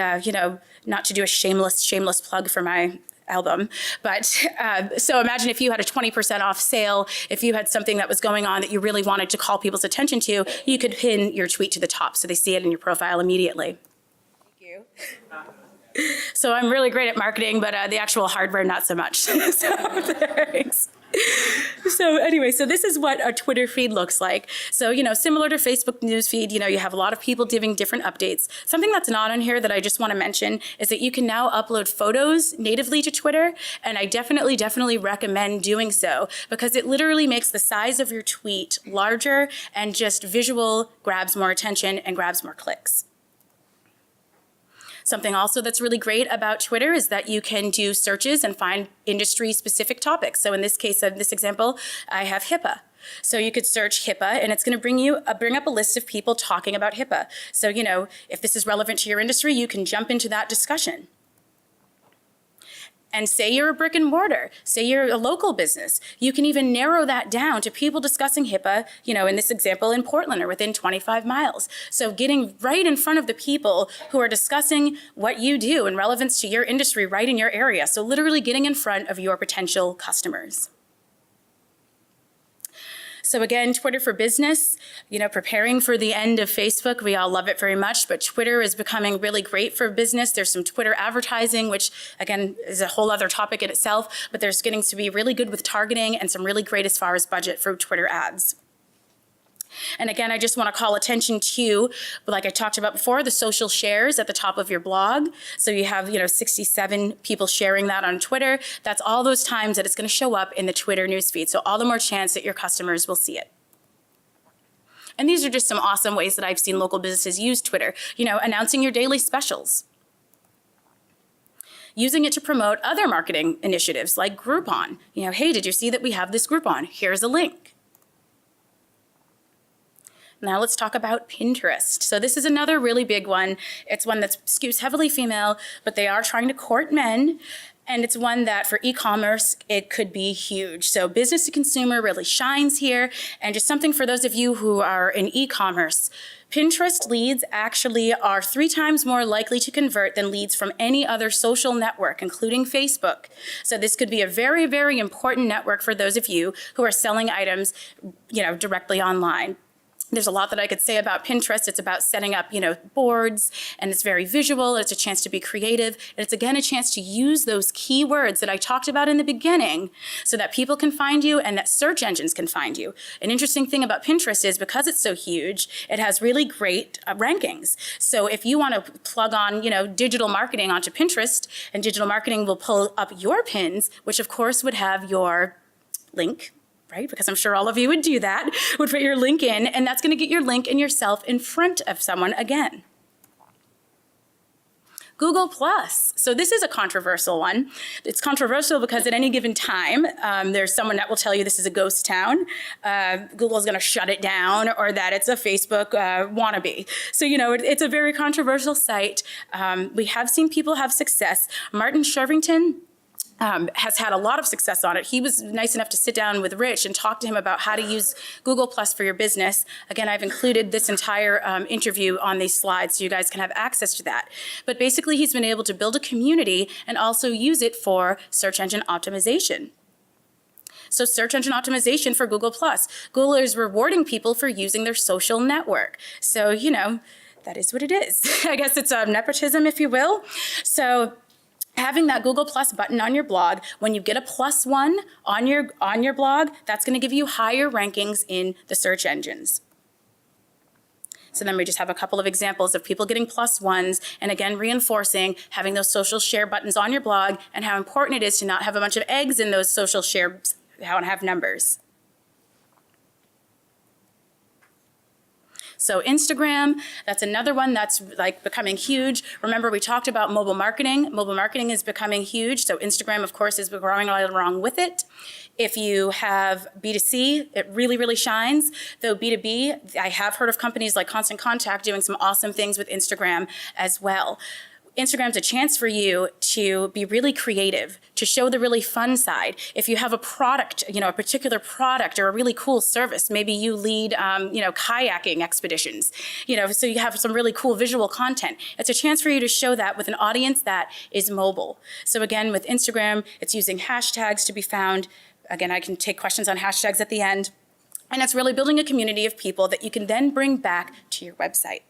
not to do a shameless plug for my album. But so imagine if you had a 20% off sale, if you had something that was going on that you really wanted to call people's attention to, you could pin your tweet to the top so they see it in your profile immediately. Thank you. So I'm really great at marketing, but the actual hardware, not so much. So thanks. So anyway, so this is what a Twitter feed looks like. So, similar to Facebook news feed, you have a lot of people giving different updates. Something that's not on here that I just want to mention is that you can now upload photos natively to Twitter. And I definitely recommend doing so because it literally makes the size of your tweet larger and just visual grabs more attention and grabs more clicks. Something also that's really great about Twitter is that you can do searches and find industry-specific topics. So in this case, of this example, I have HIPAA. So you could search HIPAA, and it's going to bring up a list of people talking about HIPAA. So, if this is relevant to your industry, you can jump into that discussion. And say you're a brick and mortar, say you're a local business, you can even narrow that down to people discussing HIPAA, in this example in Portland or within 25 miles. So getting right in front of the people who are discussing what you do in relevance to your industry right in your area. So literally getting in front of your potential customers. So again, Twitter for Business, preparing for the end of Facebook. We all love it very much, but Twitter is becoming really great for business. There's some Twitter advertising, which again is a whole other topic in itself, but there's getting to be really good with targeting and some really great as far as budget for Twitter ads. And again, I just want to call attention to, like I talked about before, the social shares at the top of your blog. So you have, 67 people sharing that on Twitter. That's all those times that it's going to show up in the Twitter newsfeed. So all the more chance that your customers will see it. And these are just some awesome ways that I've seen local businesses use Twitter. Announcing your daily specials. Using it to promote other marketing initiatives like Groupon. Hey, did you see that we have this Groupon? Here's a link. Now let's talk about Pinterest. So this is another really big one. It's one that skews heavily female, but they are trying to court men. And it's one that for e-commerce, it could be huge. So business to consumer really shines here. And just something for those of you who are in e-commerce, Pinterest leads actually are 3 times more likely to convert than leads from any other social network, including Facebook. So this could be a very, very important network for those of you who are selling items, directly online. There's a lot that I could say about Pinterest. It's about setting up, boards, and it's very visual. It's a chance to be creative. And it's, again, a chance to use those keywords that I talked about in the beginning so that people can find you and that search engines can find you. An interesting thing about Pinterest is because it's so huge, it has really great rankings. So if you want to plug on, digital marketing onto Pinterest, and digital marketing will pull up your pins, which, of course, would have your link, right? Because I'm sure all of you would do that, would put your link in, and that's going to get your link and yourself in front of someone again. Google Plus. So this is a controversial one. It's controversial because at any given time, there's someone that will tell you this is a ghost town. Google's going to shut it down, or that it's a Facebook wannabe. So, it's a very controversial site. We have seen people have success. Martin Shervington has had a lot of success on it. He was nice enough to sit down with Rich and talk to him about how to use Google Plus for your business. Again, I've included this entire interview on these slides so you guys can have access to that. But basically, he's been able to build a community and also use it for search engine optimization. So search engine optimization for Google Plus. Google is rewarding people for using their social network. So, that is what it is. I guess it's nepotism, if you will. So having that Google Plus button on your blog, when you get a +1 on your blog, that's going to give you higher rankings in the search engines. So then we just have a couple of examples of people getting +1s, and again, reinforcing having those social share buttons on your blog and how important it is to not have a bunch of eggs in those social shares, how to have numbers. So Instagram, that's another one that's like becoming huge. Remember, we talked about mobile marketing. Mobile marketing is becoming huge. So Instagram, of course, is growing right along with it. If you have B2C, it really, really shines. Though B2B, I have heard of companies like Constant Contact doing some awesome things with Instagram as well. Instagram's a chance for you to be really creative, to show the really fun side. If you have a product, a particular product or a really cool service, maybe you lead, kayaking expeditions, so you have some really cool visual content. It's a chance for you to show that with an audience that is mobile. So again, with Instagram, it's using hashtags to be found. Again, I can take questions on hashtags at the end. And it's really building a community of people that you can then bring back to your website.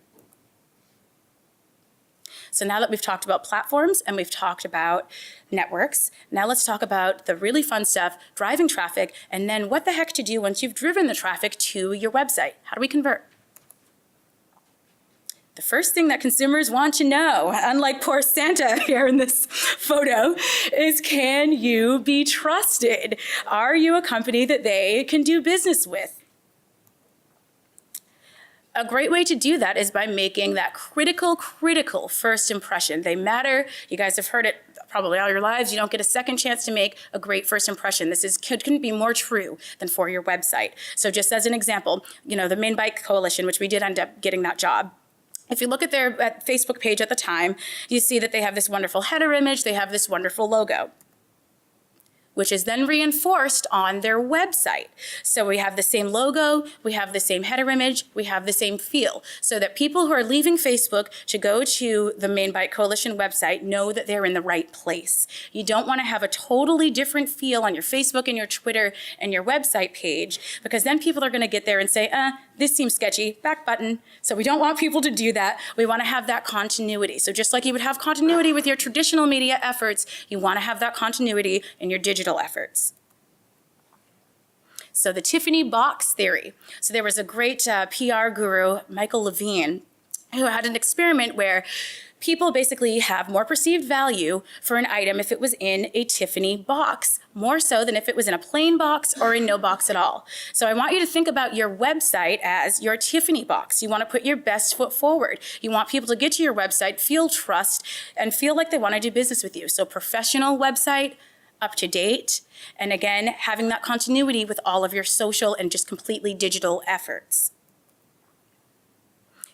So now that we've talked about platforms and we've talked about networks, now let's talk about the really fun stuff, driving traffic, and then what the heck to do once you've driven the traffic to your website. How do we convert? The first thing that consumers want to know, unlike poor Santa here in this photo, is can you be trusted? Are you a company that they can do business with? A great way to do that is by making that critical first impression. They matter. You guys have heard it probably all your lives. You don't get a second chance to make a great first impression. This couldn't be more true than for your website. So just as an example, the Maine Bike Coalition, which we did end up getting that job. If you look at their Facebook page at the time, you see that they have this wonderful header image. They have this wonderful logo. which is then reinforced on their website. So we have the same logo, we have the same header image, we have the same feel, so that people who are leaving Facebook to go to the Maine Bike Coalition website know that they're in the right place. You don't want to have a totally different feel on your Facebook and your Twitter and your website page, because then people are going to get there and say, this seems sketchy, back button. So we don't want people to do that. We want to have that continuity. So just like you would have continuity with your traditional media efforts, you want to have that continuity in your digital efforts. So the Tiffany box theory. So there was a great PR guru, Michael Levine, who had an experiment where people basically have more perceived value for an item if it was in a Tiffany box, more so than if it was in a plain box or in no box at all. So I want you to think about your website as your Tiffany box. You want to put your best foot forward. You want people to get to your website, feel trust, and feel like they want to do business with you. So professional website, up to date, and again, having that continuity with all of your social and just completely digital efforts.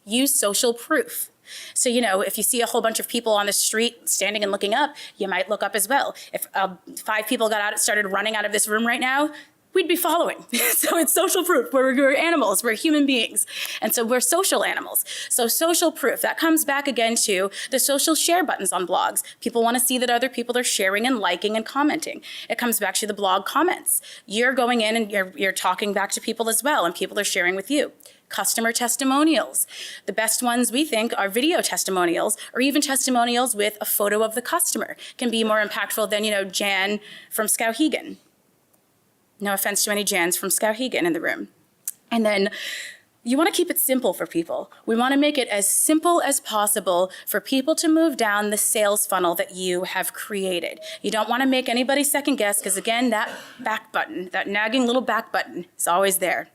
Use social proof. So, if you see a whole bunch of people on the street standing and looking up, you might look up as well. If 5 people started running out of this room right now, we'd be following. So it's social proof. We're animals, we're human beings. And so we're social animals. So social proof, that comes back again to the social share buttons on blogs. People want to see that other people are sharing and liking and commenting. It comes back to the blog comments. You're going in and you're talking back to people as well, and people are sharing with you. Customer testimonials. The best ones we think are video testimonials, or even testimonials with a photo of the customer. Can be more impactful than, Jan from Skowhegan. No offense to any Jans from Skowhegan in the room. And then you want to keep it simple for people. We want to make it as simple as possible for people to move down the sales funnel that you have created. You don't want to make anybody second guess, because again, that back button, that nagging little back button is always there.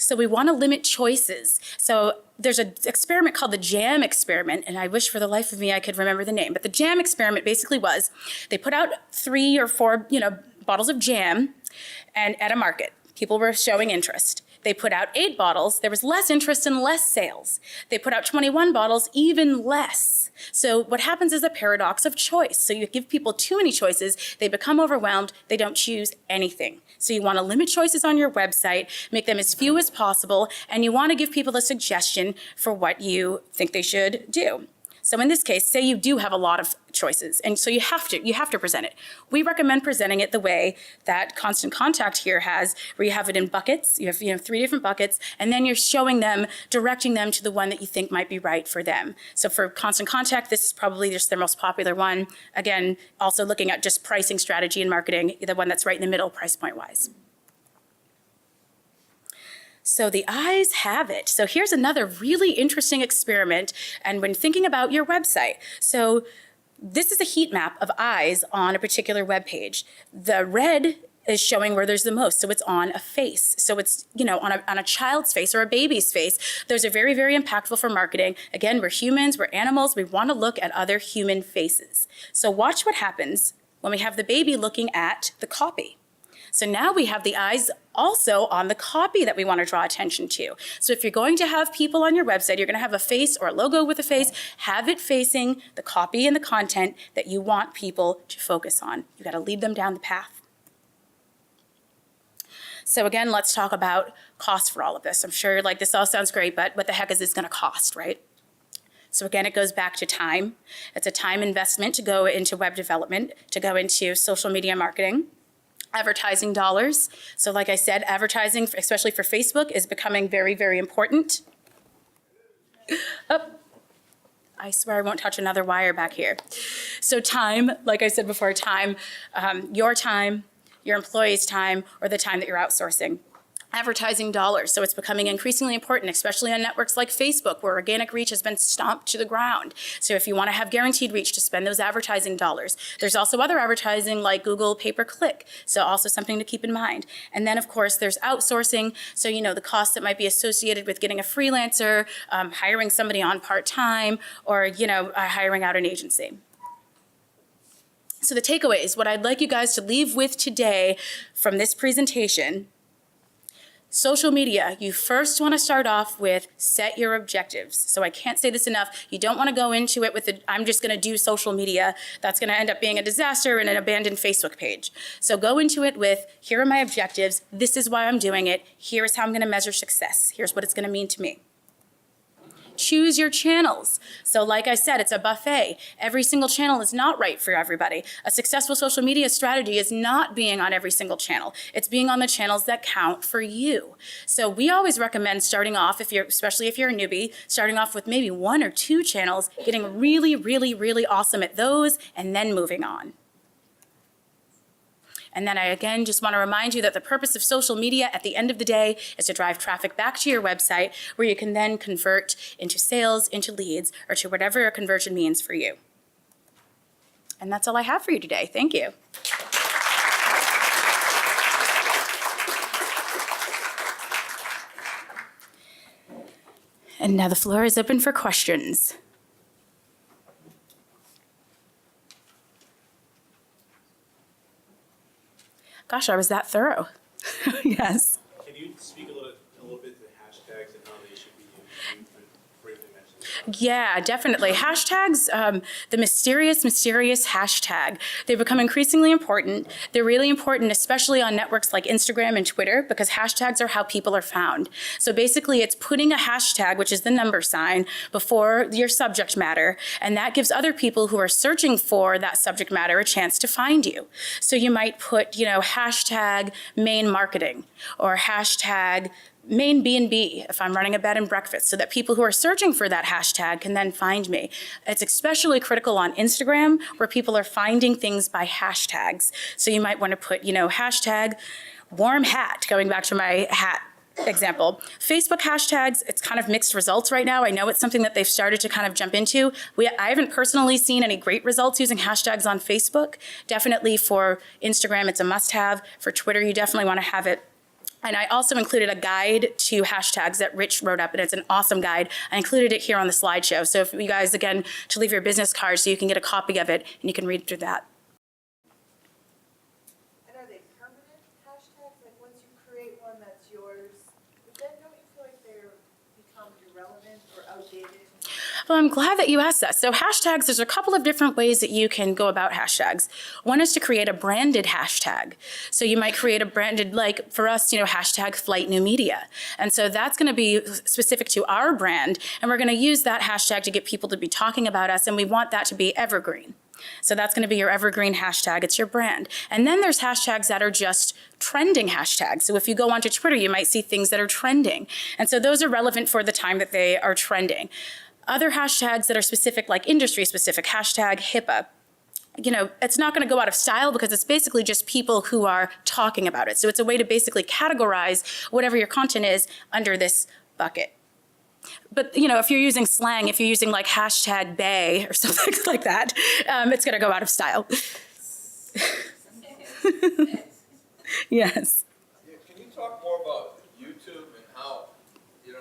So we want to limit choices. So there's an experiment called the jam experiment, and I wish for the life of me I could remember the name. But the jam experiment basically was, they put out 3 or 4, bottles of jam, and at a market, people were showing interest. They put out 8 bottles, there was less interest and less sales. They put out 21 bottles, even less. So what happens is a paradox of choice. So you give people too many choices, they become overwhelmed, they don't choose anything. So you want to limit choices on your website, make them as few as possible, and you want to give people a suggestion for what you think they should do. So in this case, say you do have a lot of choices, and so you have to present it. We recommend presenting it the way that Constant Contact here has, where you have it in buckets. You have 3 different buckets, and then you're showing them, directing them to the one that you think might be right for them. So for Constant Contact, this is probably just their most popular one. Again, also looking at just pricing strategy and marketing, the one that's right in the middle price point wise. So the eyes have it. So here's another really interesting experiment, and when thinking about your website. So this is a heat map of eyes on a particular web page. The red is showing where there's the most, so it's on a face. So it's, on a child's face or a baby's face. Those are very, very impactful for marketing. Again, we're humans, we're animals, we want to look at other human faces. So watch what happens when we have the baby looking at the copy. So now we have the eyes also on the copy that we want to draw attention to. So if you're going to have people on your website, you're going to have a face or a logo with a face, have it facing the copy and the content that you want people to focus on. You got to lead them down the path. So again, let's talk about cost for all of this. I'm sure you're like, this all sounds great, but what the heck is this going to cost, right? So again, it goes back to time. It's a time investment to go into web development, to go into social media marketing. Advertising dollars. So like I said, advertising, especially for Facebook, is becoming very, very important. Oh, I swear I won't touch another wire back here. So time, like I said before, time, your employees' time, or the time that you're outsourcing. Advertising dollars. So it's becoming increasingly important, especially on networks like Facebook, where organic reach has been stomped to the ground. So if you want to have guaranteed reach, to spend those advertising dollars. There's also other advertising like Google pay-per-click. So also something to keep in mind. And then of course there's outsourcing. So the costs that might be associated with getting a freelancer, hiring somebody on part-time, or hiring out an agency. So the takeaways, what I'd like you guys to leave with today from this presentation: Social media, you first want to start off with set your objectives. So I can't say this enough. You don't want to go into it with I'm just going to do social media. That's going to end up being a disaster and an abandoned Facebook page. So go into it with, here are my objectives. This is why I'm doing it. Here's how I'm going to measure success. Here's what it's going to mean to me. Choose your channels. So like I said, it's a buffet. Every single channel is not right for everybody. A successful social media strategy is not being on every single channel. It's being on the channels that count for you. So we always recommend starting off, especially if you're a newbie, starting off with maybe 1 or 2 channels, getting really, really, really awesome at those, and then moving on. And then I, again, just want to remind you that the purpose of social media at the end of the day is to drive traffic back to your website where you can then convert into sales, into leads, or to whatever a conversion means for you. And that's all I have for you today. Thank you. And now the floor is open for questions. Gosh, I was that thorough. Yes. Can you speak a little bit to the hashtags and how they should be used? You briefly mentioned that. Yeah, definitely. Hashtags, the mysterious hashtag, they become increasingly important. They're really important, especially on networks like Instagram and Twitter, because hashtags are how people are found. So basically, it's putting a hashtag, which is the number sign, before your subject matter, and that gives other people who are searching for that subject matter a chance to find you. So you might put, hashtag Maine marketing, or hashtag Maine B&B if I'm running a bed and breakfast, so that people who are searching for that hashtag can then find me. It's especially critical on Instagram, where people are finding things by hashtags. So you might want to put, hashtag warm hat, going back to my hat example. Facebook hashtags, it's kind of mixed results right now. I know it's something that they've started to kind of jump into. I haven't personally seen any great results using hashtags on Facebook. Definitely for Instagram, it's a must-have. For Twitter, you definitely want to have it. And I also included a guide to hashtags that Rich wrote up, and it's an awesome guide. I included it here on the slideshow. So if you guys, again, to leave your business card so you can get a copy of it and you can read through that. And are they permanent hashtags? Like once you create one that's yours, but then don't you feel like they're become irrelevant or outdated? Well, I'm glad that you asked that. So hashtags, there's a couple of different ways that you can go about hashtags. One is to create a branded hashtag. So you might create a branded, like for us, hashtag Flyte New Media. And so that's going to be specific to our brand. And we're going to use that hashtag to get people to be talking about us. And we want that to be evergreen. So that's going to be your evergreen hashtag. It's your brand. And then there's hashtags that are just trending hashtags. So if you go onto Twitter, you might see things that are trending. And so those are relevant for the time that they are trending. Other hashtags that are specific, like industry specific, hashtag HIPAA, it's not going to go out of style because it's basically just people who are talking about it. So it's a way to basically categorize whatever your content is under this bucket. But, if you're using slang, if you're using like hashtag bae or something like that, it's going to go out of style. Yes. Yeah, can you talk more about YouTube and how, it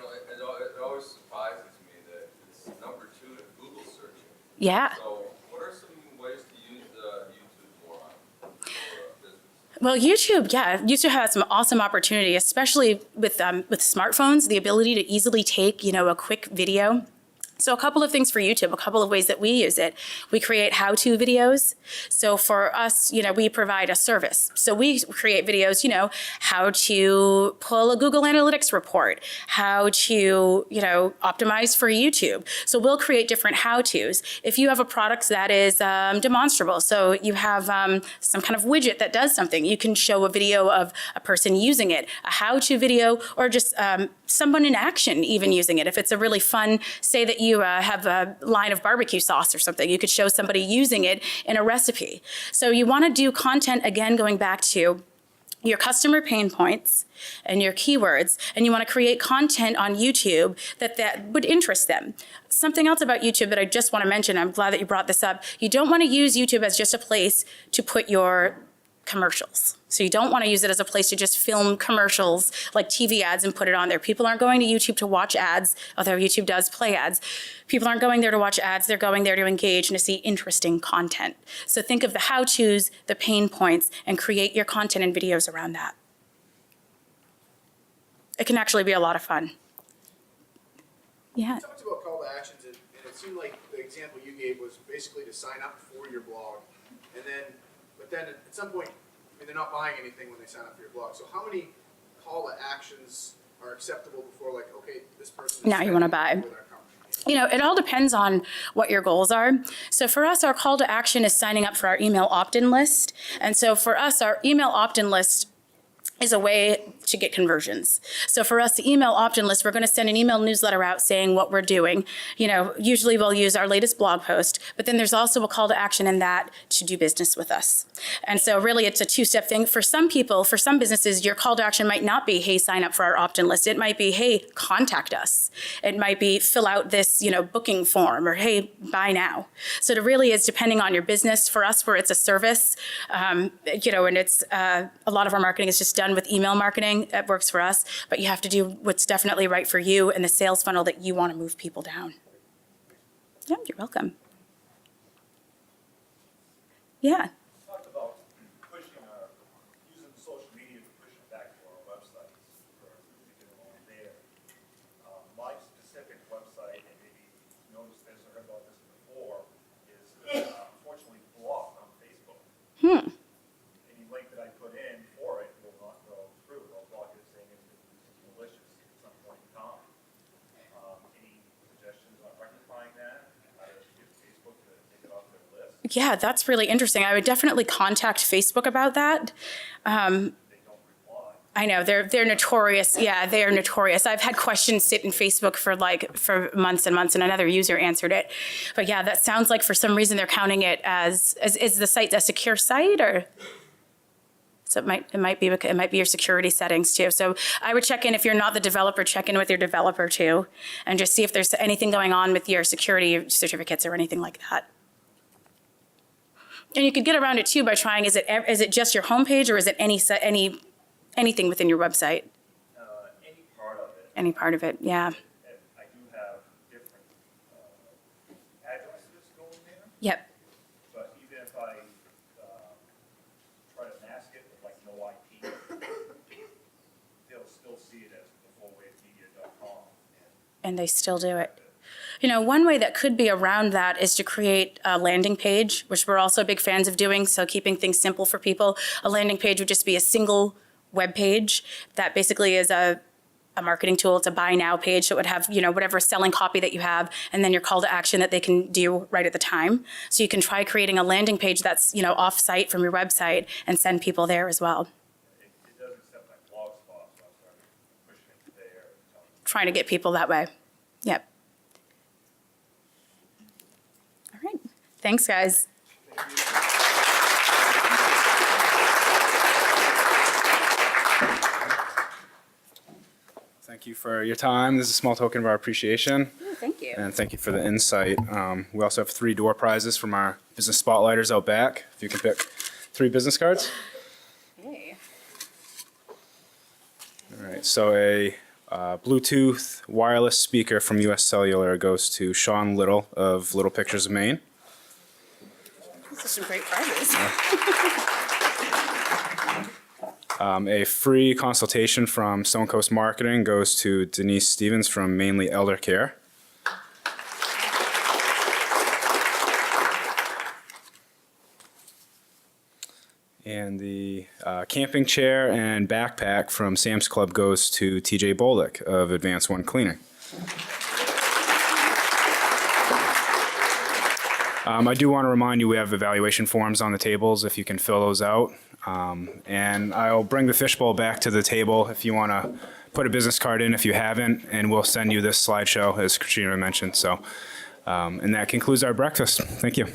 always surprises me that it's number 2 in Google searching. Yeah. So what are some ways to use YouTube more on for business? Well, YouTube has some awesome opportunity, especially with smartphones, the ability to easily take, a quick video. So a couple of things for YouTube, a couple of ways that we use it. We create how-to videos. So for us, we provide a service. So we create videos, how to pull a Google Analytics report, how to, optimize for YouTube. So we'll create different how-tos. If you have a product that is demonstrable, so you have some kind of widget that does something, you can show a video of a person using it, a how-to video, or just someone in action even using it. If it's a really fun, say that you have a line of barbecue sauce or something, you could show somebody using it in a recipe. So you want to do content, again, going back to your customer pain points and your keywords, and you want to create content on YouTube that would interest them. Something else about YouTube that I just want to mention, I'm glad that you brought this up, you don't want to use YouTube as just a place to put your commercials. So you don't want to use it as a place to just film commercials like TV ads and put it on there. People aren't going to YouTube to watch ads, although YouTube does play ads. People aren't going there to watch ads. They're going there to engage and to see interesting content. So think of the how-tos, the pain points, and create your content and videos around that. it can actually be a lot of fun. Yeah. You talked about call to actions, and it seemed like the example you gave was basically to sign up for your blog, but then at some point, I mean, they're not buying anything when they sign up for your blog. So how many call to actions are acceptable before, like, okay, this person is Now you wanna buy. with our company? You know, it all depends on what your goals are. So for us, our call to action is signing up for our email opt-in list. And so for us, our email opt-in list is a way to get conversions. So for us, the email opt-in list, we're going to send an email newsletter out saying what we're doing. You know, usually we'll use our latest blog post, but then there's also a call to action in that to do business with us. And so really it's a two-step thing. For some people, for some businesses, your call to action might not be, hey, sign up for our opt-in list. It might be, hey, contact us. It might be, fill out this, you know, booking form, or hey, buy now. So it really is depending on your business. For us, where it's a service, you know, and it's a lot of our marketing is just done with email marketing. That works for us, but you have to do what's definitely right for you and the sales funnel that you want to move people down. Yeah, you're welcome. Yeah. Talked about pushing using social media to push it back to our websites for to get along there. My specific website, and maybe you noticed this or heard about this before, is unfortunately blocked on Facebook. Any link that I put in for it will not go through. They'll block it saying it's malicious at some point in time. Any suggestions on rectifying that? How to get Facebook to take it off their list? Yeah, that's really interesting. I would definitely contact Facebook about that. They don't reply. I know they're notorious. Yeah, they are notorious. I've had questions sit in Facebook for months and months, and another user answered it. But yeah, that sounds like for some reason they're counting it as is the site a secure site, or so it might be your security settings too. So I would check in, if you're not the developer, check in with your developer too, and just see if there's anything going on with your security certificates or anything like that. And you could get around it too by trying, is it just your homepage, or is it anything within your website? Any part of it. Any part of it, yeah. And I do have different addresses going there, Yep. but even if I try to mask it with like no IP, they'll still see it as thefullwavemedia.com. And they still do it. You know, one way that could be around that is to create a landing page, which we're also big fans of doing, so keeping things simple for people. A landing page would just be a single web page that basically is a marketing tool. It's a buy now page, so it would have, you know, whatever selling copy that you have, and then your call to action that they can do right at the time. So you can try creating a landing page that's, you know, off-site from your website and send people there as well. It does accept my blog spot, so I started pushing it there. Trying to get people that way. Yep. All right. Thanks, guys. Thank you for your time. This is a small token of our appreciation. Oh, thank you. And thank you for the insight. We also have 3 door prizes from our business spotlighters out back. If you can pick 3 business cards. Hey. All right, so a Bluetooth wireless speaker from US Cellular goes to Sean Little of Little Pictures of Maine. These are some great prizes. A free consultation from Stone Coast Marketing goes to Denise Stevens from Mainly Elder Care. And the camping chair and backpack from Sam's Club goes to TJ Bolick of Advanced One Cleaning. I do want to remind you we have evaluation forms on the tables if you can fill those out. And I'll bring the fishbowl back to the table if you want to put a business card in if you haven't, and we'll send you this slideshow as Katrina mentioned. So, and that concludes our breakfast. Thank you.